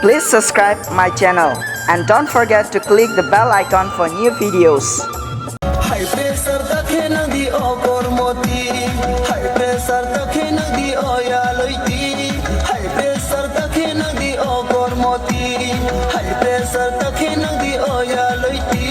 Please subscribe my channel and don't forget to click the bell icon for new videos. High pressure takhe nadi okor moti, high pressure takhe nadi oyaloiti, high pressure takhe nadi okor moti, high pressure takhe nadi oyaloiti.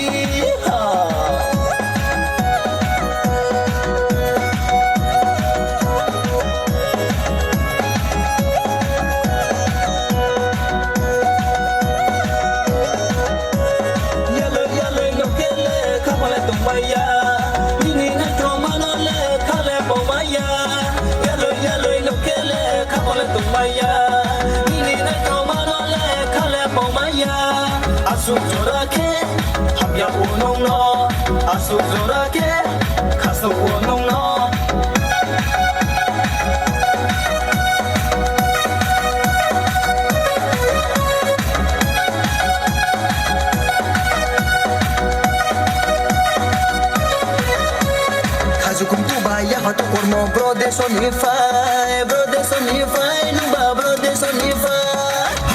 Asuk zorake, hamya unong no. Asuk zorake, kasuk unong no. Kazukum tu baya hatu kormo bro de sonify, nuba bro de sonify.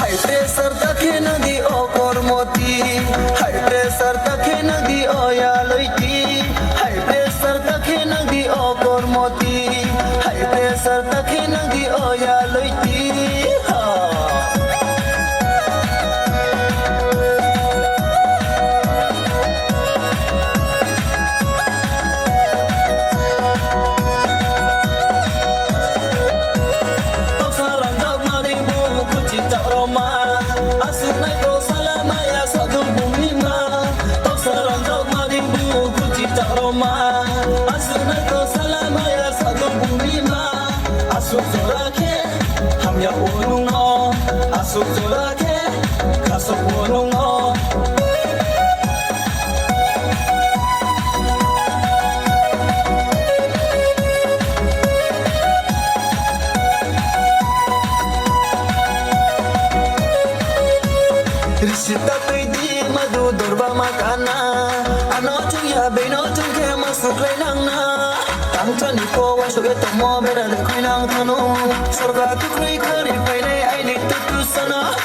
High pressure takhe nadi okor moti, high pressure takhe nadi oyaloiti, high pressure takhe nadi okor moti, high pressure takhe nadi oyaloiti. Asuk zorake, hamya unong no. Asuk zorake, kasuk unong no. Risita di madu durba makana, ano chung ya beno chung ke masuk lenang na. Tangchan ko wa shoge tomo bera le kuinang thano, sorga tu krui khari paine ai lik tu sana.